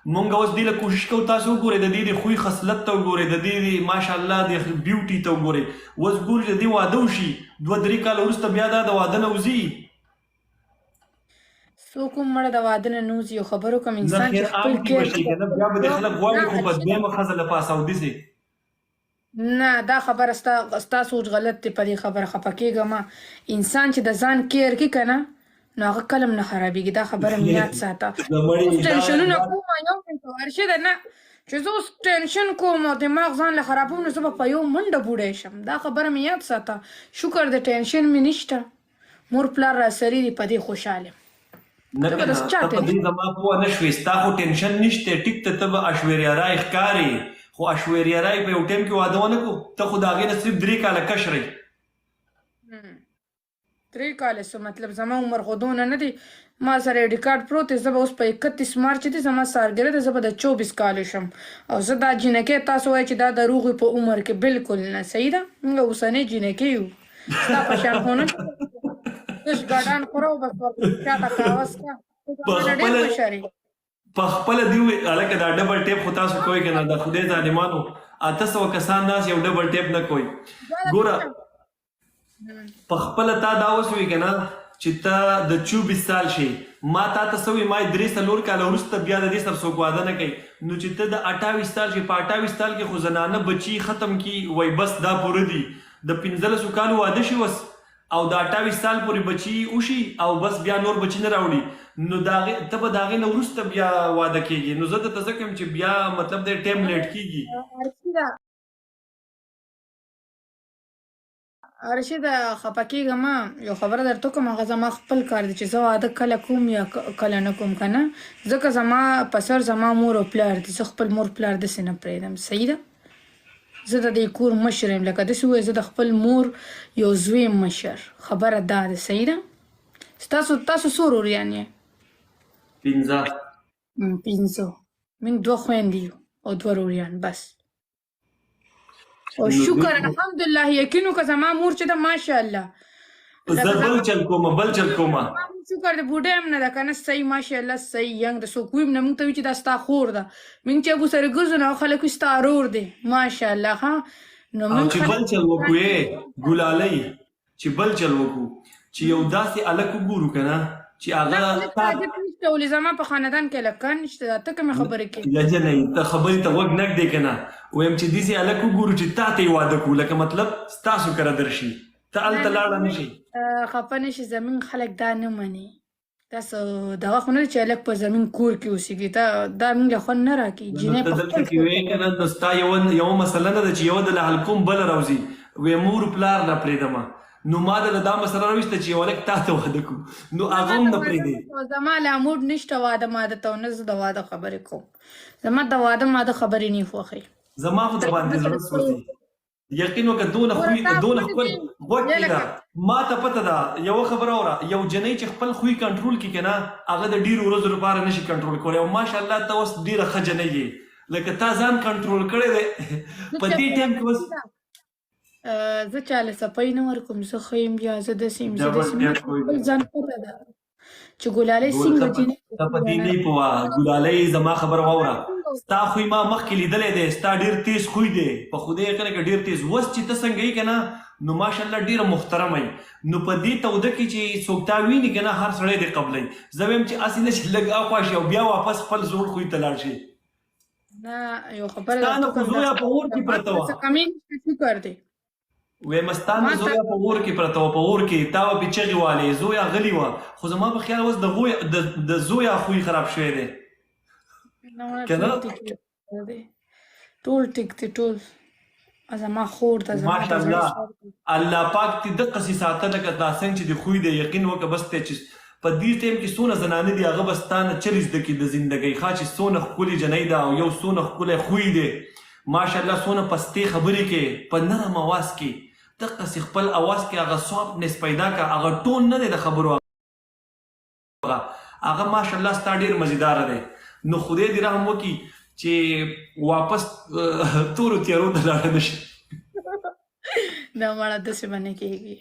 مونږ اوس دې له کوشش کوو تاسو وګورئ د دې د خوی خصلت ته وګورئ د دې د ماشاءالله د بیوټي ته وګورئ اوس ګورئ د دې واده وشي 2-3 کاله وروسته بیا دا د واده نه وځي څوک هم مړه د واده نه نوځي یو خبرو کوم نه انسان خیر چې خپل عام دي به شي که نه بیا به د خلک غواړي خو په دویمه ښځه له پاساودي سي نه دا خبره ستا سوچ غلط دی په دې خبره خفه کېږه ما انسان چې د ځان کیر کوي که نه نو هغه کله هم نه خرابېږي دا خبره مې یاد ساته اوس ټینشنونه کوم یو منټ ارشده نه چې زه اوس ټینشن کوم او دماغ ځان له خرابوم نو زه به په یو منډه بوډی شم دا خبره مې یاد ساته شکر د ټینشن مې نشته مور پلار راسري دي په دې خوشحاله نه که نه ته په دې زما پوه نه شوې ستا خو ټینشن نشته ټیک ته ته به اشوریا رای ښکارې خو اشوریا رای په یو ټایم کې واده ونه کړو ته خو د هغې نه صرف 3 کاله کشرئ 3 کاله څه مطلب زما عمر خو دونه نه دی ما سره یو ریکارډ پروت دی زه به اوس په 31 مارچ دی زما سالګرده ده زه به د 24 کالو شم او زه دا جینکۍ تاسو وایئ چې دا د روغې په عمر کې بالکل نه صحیح ده موږ اوسنۍ جینکۍ یو ستا په شان خو نه تش ګډان خورو بس چاته کاوس کا ډېر مشر یې په خپله دې ووایي هلکه دا ډبل ټیپ خو تاسو کوئ که نه د خدای ظالمانو 800 کسان ناست یو ډبل ټیپ نه کوئ ګوره په خپله تا دا وسوي که نه چې ته د 24 سال شي ما تا ته څه وي ما 3-4 کاله وروسته بیا د دې سره څوک واده نه کوي نو چې ته د 28 سال شي په 28 سال کې خو زنانه بچي ختم کی وای بس دا پوره دي د 15 کالو واده شي وس او د 28 سال پورې بچي وشي او بس بیا نور بچي نه راوړي نو ته به د هغې نه وروسته بیا واده کېږي نو زه درته ځکه یم چې بیا مطلب دی ټایم لیټ کېږي رشیده خفه کېږه ما یو خبره درته کوم هغه زما خپل کار دی چې زه واده کله کوم یا کله نه کوم که نه ځکه زما په سر زما مور او پلار دي زه خپل مور پلار داسې نه پرېږدم صحیح ده زه د دې کور مشر یم لکه داسې ووایي زه د خپل مور یو زوی یم مشر خبره دا ده صحیح ده تاسو څو وروریان یې 15 موږ 2 خویندې یو او 2 وروریان بس او شکر الحمدلله یقین وکړه زما مور چې ده ماشاءالله زه بل چل کومه شکر د بوډۍ هم نه ده که نه صحیح ماشاءالله صحیح ینګ ده څوک ویم نه موږ ته وایي چې دا ستا خور ده موږ چې ابو سره ګرځو نو خلک وایي ستا ورور دی ماشاءالله ها نو موږ چې بل چل وکړو ګلالۍ چې بل چل وکړو چې یو داسې هلک وګورو که نه چې هغه ولې زما په خاندان کې هلکان نشته ته کومې خبرې کوې لجنۍ ته خبرې ته غوږ نه ږدې که نه ویم چې داسې هلک وګورو چې تا ته یې واده کړو لکه مطلب ستاسو کره درشي ته هلته لاړه نه شي خفه نه شي زموږ خلک دا نه مني تاسو دغه خو نه چې هلک په زموږ کور کې اوسېږي دا موږ له خوند نه راکوي جینۍ ته دلته کې وایې که نه نو ستا یوه مسله نه ده چې یوه د له حلقوم بله راوځي وی مور پلار نه پرېږدمه نو ما د دا مسله راویسته چې یو هلک تا ته واده کړو نو هغه هم نه پرېږدي زما لا موډ نشته واده ماده ته نه زه د واده خبرې کوم زما د واده ماده خبرې نه خوښوي زما خو د باندې زړه سوځي یقین وکړه دونه خپل غوږ کېږه ما ته پته ده یوه خبره اوره یو جنۍ چې خپل خوی کنټرول کړي که نه هغه د ډېرو ورځو لپاره نشي کنټرول کولی او ماشاءالله ته اوس ډېره ښه جنۍ یې لکه تا ځان کنټرول کړی دی په دې ټایم کې اوس زه چاله څپۍ نه ورکوم زه ښه یم بیا زه داسې یم زه داسې یم خپل ځان پته ده چې ګلالۍ څنګه جنۍ ته په دې نه پوهه ګلالۍ زما خبره واوره ستا خوی ما مخکې لیدلی دی ستا ډېر تیز خوی دی په خدای یقینه که ډېر تیز اوس چې ته څنګه یې که نه نو ماشاءالله ډېره محترمه یې نو په دې توده کې چې څوک تا ویني که نه هر سړی دې قبلوي زه وایم چې هسې نه چې لږ اخوا شي او بیا واپس خپل زوړ خوی ته لاړ شي نه یو خبره ستا نه خو زویه په اور کې پرته وه شکر دی ویم ستا نه زویه په اور کې پرته وه په اور کې تا به پې چغې والې زویه غلې وه خو زما په خیال اوس د زویه خوی خراب شوی دی که نه ټول ټیک دی ټول زما خور ته ماشاءالله الله پاک دې دقسې ساته لکه دا څنګه چې د خوی دی یقین وکړه بس دی چې په دې ټایم کې څونه زنانه دي هغه به ستا نه چلې زده کړي د زندګۍ ښه چې څونه ښکلې جنۍ ده او یو څونه ښکلی خوی دی ماشاءالله څونه پستې خبرې کې په نرم اواز کې دقسې خپل اواز کې هغه سافټنس پیدا کړه هغه ټون نه دی د خبرو هغه ماشاءالله ستا ډېر مزیداره دی نو خدای دې رحم وکړي چې واپس تورو تیارو ته لاړه نه شي نه مړه داسې به نه کېږي